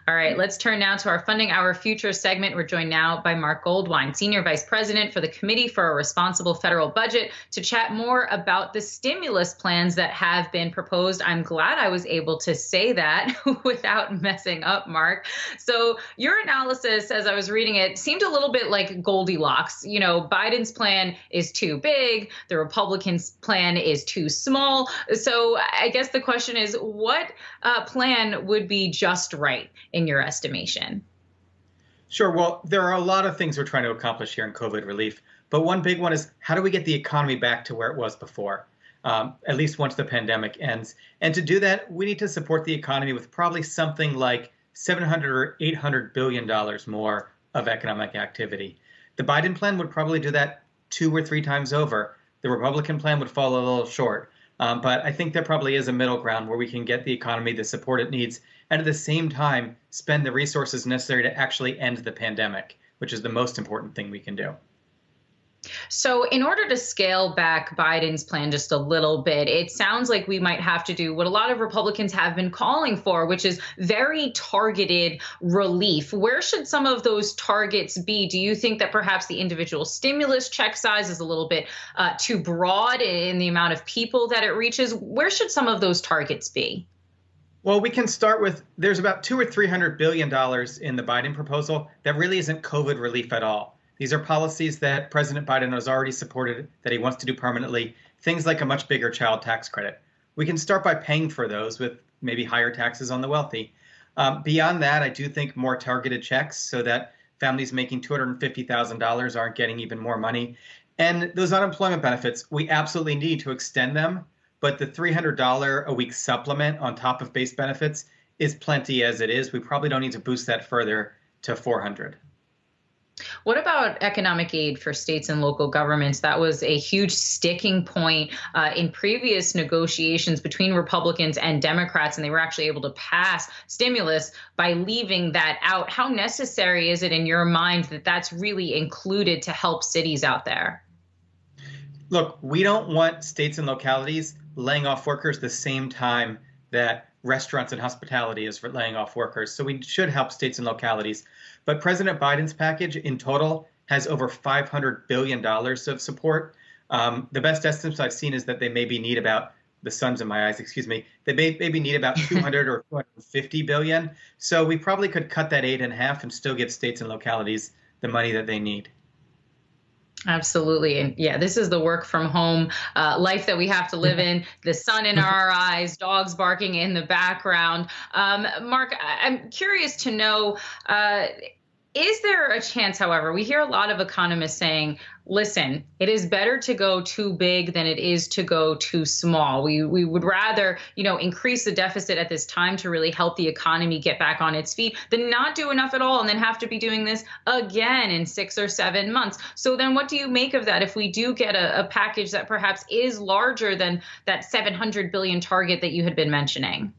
All right, let's turn now to our Funding Our Future segment. We're joined now by Marc Goldwein, Senior Vice President for the Committee for a Responsible Federal Budget, to chat more about the stimulus plans that have been proposed. I'm glad I was able to say that without messing up, Marc. So your analysis, as I was reading it, seemed a little bit like Goldilocks. You know, Biden's plan is too big, the Republicans' plan is too small. So I guess the question is, what plan would be just right in your estimation? Sure. Well, there are a lot of things we're trying to accomplish here in COVID relief. But one big one is, how do we get the economy back to where it was before, at least once the pandemic ends? And to do that, we need to support the economy with probably something like $700 or $800 billion more of economic activity. The Biden plan would probably do that 2 or 3 times over. The Republican plan would fall a little short. But I think there probably is a middle ground where we can get the economy the support it needs and at the same time spend the resources necessary to actually end the pandemic, which is the most important thing we can do. So in order to scale back Biden's plan just a little bit, it sounds like we might have to do what a lot of Republicans have been calling for, which is very targeted relief. Where should some of those targets be? Do you think that perhaps the individual stimulus check size is a little bit too broad in the amount of people that it reaches? Where should some of those targets be? Well, we can start with, there's about $200 or $300 billion in the Biden proposal that really isn't COVID relief at all. These are policies that President Biden has already supported, that he wants to do permanently, things like a much bigger child tax credit. We can start by paying for those with maybe higher taxes on the wealthy. Beyond that, I do think more targeted checks so that families making $250,000 aren't getting even more money. And those unemployment benefits, we absolutely need to extend them. But the $300 a week supplement on top of base benefits is plenty as it is. We probably don't need to boost that further to $400. What about economic aid for states and local governments? That was a huge sticking point in previous negotiations between Republicans and Democrats, and they were actually able to pass stimulus by leaving that out. How necessary is it in your mind that that's really included to help cities out there? Look, we don't want states and localities laying off workers the same time that restaurants and hospitality is for laying off workers. So we should help states and localities. But President Biden's package in total has over $500 billion of support. The best estimates I've seen is that they maybe need about, the sun's in my eyes, excuse me, they maybe need about 200 or 250 billion. So we probably could cut that 8 in half and still give states and localities the money that they need. Absolutely. And yeah, this is the work from home life that we have to live in, the sun in our eyes, dogs barking in the background. Marc, I'm curious to know, is there a chance, however, we hear a lot of economists saying, listen, it is better to go too big than it is to go too small. We would rather, increase the deficit at this time to really help the economy get back on its feet than not do enough at all and then have to be doing this again in 6 or 7 months. So then what do you make of that if we do get a package that perhaps is larger than that 700 billion target that you had been mentioning?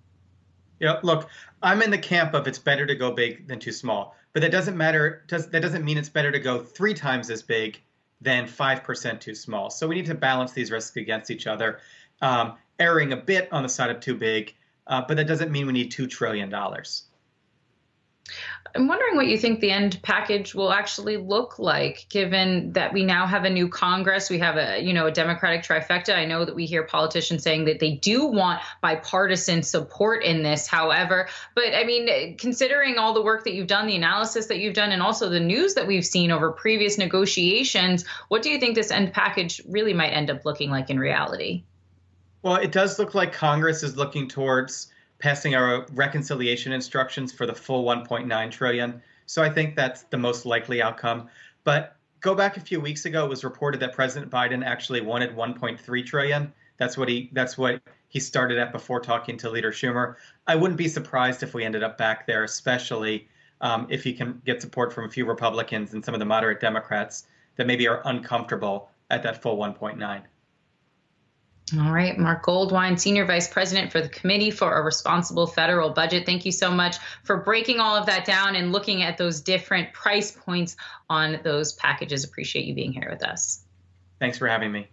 Yeah, look, I'm in the camp of it's better to go big than too small, but that doesn't matter. That doesn't mean it's better to go 3 times as big than 5% too small. So we need to balance these risks against each other, erring a bit on the side of too big, but that doesn't mean we need $2 trillion. I'm wondering what you think the end package will actually look like, given that we now have a new Congress. We have a Democratic trifecta. I know that we hear politicians saying that they do want bipartisan support in this, however. But I mean, considering all the work that you've done, the analysis that you've done, and also the news that we've seen over previous negotiations, what do you think this end package really might end up looking like in reality? Well, it does look like Congress is looking towards passing our reconciliation instructions for the full 1.9 trillion. So I think that's the most likely outcome. But go back a few weeks ago, it was reported that President Biden actually wanted 1.3 trillion. That's what he started at before talking to Leader Schumer. I wouldn't be surprised if we ended up back there, especially if he can get support from a few Republicans and some of the moderate Democrats that maybe are uncomfortable at that full 1.9. All right, Marc Goldwein, Senior Vice President for the Committee for a Responsible Federal Budget. Thank you so much for breaking all of that down and looking at those different price points on those packages. Appreciate you being here with us. Thanks for having me.